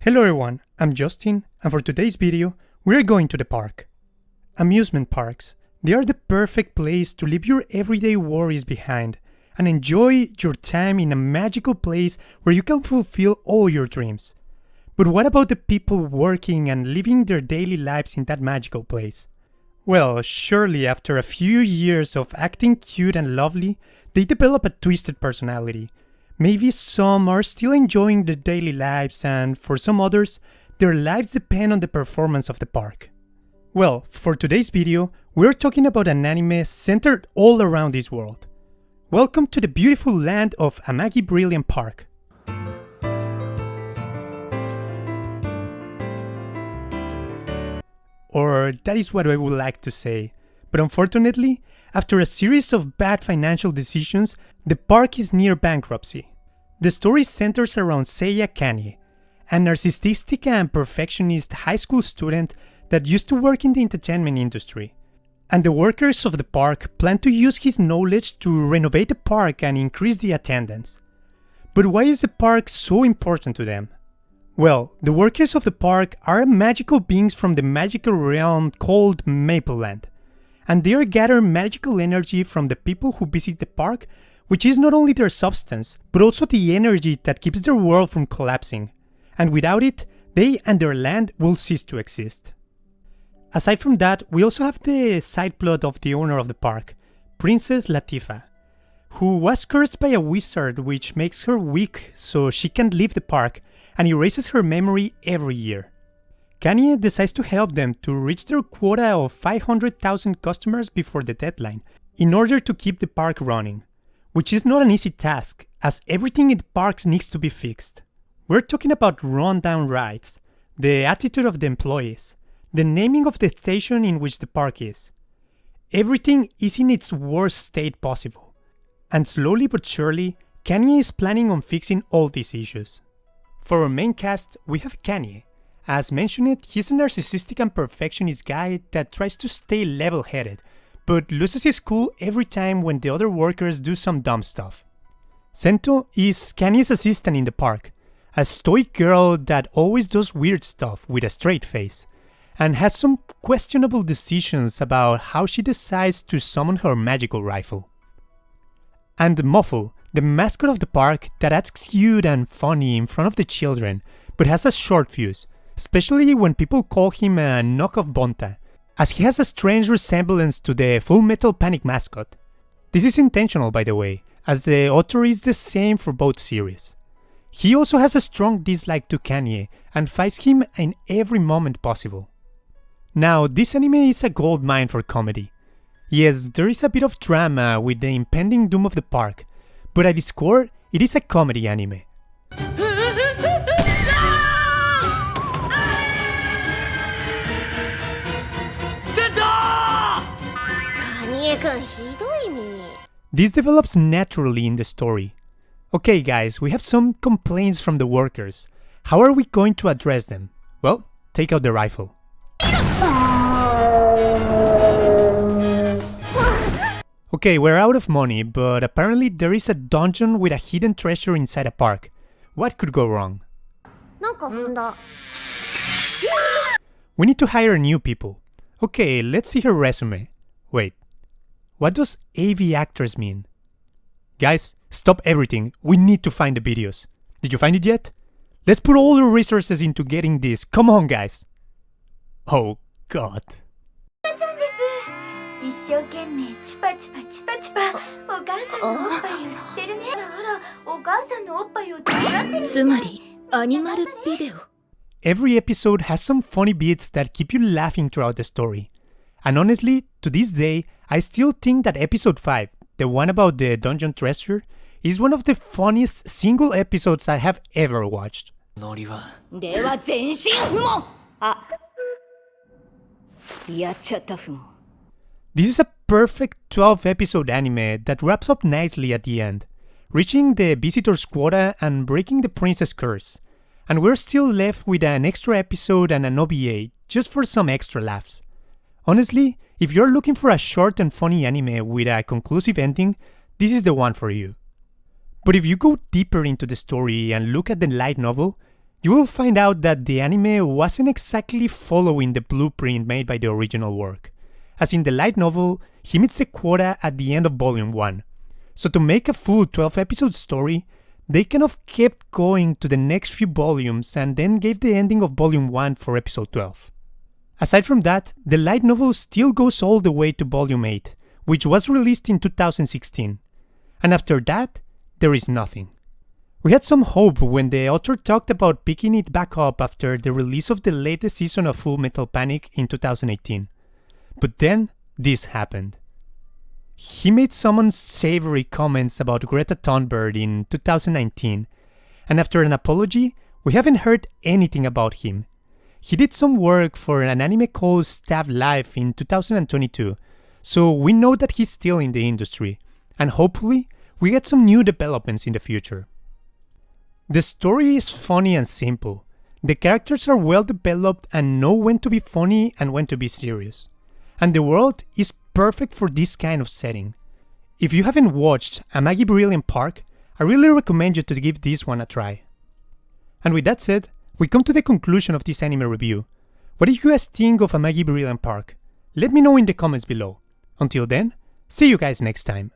Hello everyone, I'm Justin, and for today's video, we're going to the park. Amusement parks. They are the perfect place to leave your everyday worries behind and enjoy your time in a magical place where you can fulfill all your dreams. But what about the people working and living their daily lives in that magical place? Well, surely after a few years of acting cute and lovely, they develop a twisted personality. Maybe some are still enjoying their daily lives, and for some others, their lives depend on the performance of the park. Well, for today's video, we're talking about an anime centered all around this world. Welcome to the beautiful land of Amagi Brilliant Park. Or that is what I would like to say. But unfortunately, after a series of bad financial decisions, the park is near bankruptcy. The story centers around Seiya Kanye, a narcissistic and perfectionist high school student that used to work in the entertainment industry. And the workers of the park plan to use his knowledge to renovate the park and increase the attendance. But why is the park so important to them? Well, the workers of the park are magical beings from the magical realm called Mapleland. And they gather magical energy from the people who visit the park, which is not only their substance, but also the energy that keeps their world from collapsing. And without it, they and their land will cease to exist. Aside from that, we also have the side plot of the owner of the park, Princess Latifa, who was cursed by a wizard which makes her weak so she can't leave the park and erases her memory every year. Kanye decides to help them to reach their quota of 500,000 customers before the deadline, in order to keep the park running, which is not an easy task, as everything in the parks needs to be fixed. We're talking about rundown rides, the attitude of the employees, the naming of the station in which the park is. Everything is in its worst state possible, and slowly but surely, Kanye is planning on fixing all these issues. For our main cast, we have Kanye. As mentioned, he's a narcissistic and perfectionist guy that tries to stay level-headed, but loses his cool every time when the other workers do some dumb stuff. Sento is Kanye's assistant in the park, a stoic girl that always does weird stuff with a straight face, and has some questionable decisions about how she decides to summon her magical rifle. And Muffle, the mascot of the park that acts cute and funny in front of the children, but has a short fuse, especially when people call him a knockoff Bonta, as he has a strange resemblance to the Full Metal Panic mascot. This is intentional, by the way, as the author is the same for both series. He also has a strong dislike to Kanye and fights him in every moment possible. Now, this anime is a goldmine for comedy. Yes, there is a bit of drama with the impending doom of the park, but at its core, it is a comedy anime. This develops naturally in the story. Okay guys, we have some complaints from the workers. How are we going to address them? Well, take out the rifle. Okay, we're out of money, but apparently there is a dungeon with a hidden treasure inside a park. What could go wrong? We need to hire new people. Okay, let's see her resume. Wait, what does AV actress mean? Guys, stop everything. We need to find the videos. Did you find it yet? Let's put all the resources into getting this. Come on, guys. Oh, God. Every episode has some funny bits that keep you laughing throughout the story. And honestly, to this day, I still think that episode 5, the one about the dungeon treasure, is one of the funniest single episodes I have ever watched. This is a perfect 12-episode anime that wraps up nicely at the end, reaching the visitor's quota and breaking the princess curse. And we're still left with an extra episode and an OVA, just for some extra laughs. Honestly, if you're looking for a short and funny anime with a conclusive ending, this is the one for you. But if you go deeper into the story and look at the light novel, you will find out that the anime wasn't exactly following the blueprint made by the original work. As in the light novel, he meets the quota at the end of volume 1. So to make a full 12-episode story, they kind of kept going to the next few volumes and then gave the ending of volume 1 for episode 12. Aside from that, the light novel still goes all the way to volume 8, which was released in 2016. And after that, there is nothing. We had some hope when the author talked about picking it back up after the release of the latest season of Full Metal Panic in 2018. But then, this happened. He made some unsavory comments about Greta Thunberg in 2019, and after an apology, we haven't heard anything about him. He did some work for an anime called Stab Life in 2022, so we know that he's still in the industry, and hopefully, we get some new developments in the future. The story is funny and simple. The characters are well developed and know when to be funny and when to be serious. And the world is perfect for this kind of setting. If you haven't watched Amagi Brilliant Park, I really recommend you to give this one a try. And with that said, we come to the conclusion of this anime review. What do you guys think of Amagi Brilliant Park? Let me know in the comments below. Until then, see you guys next time.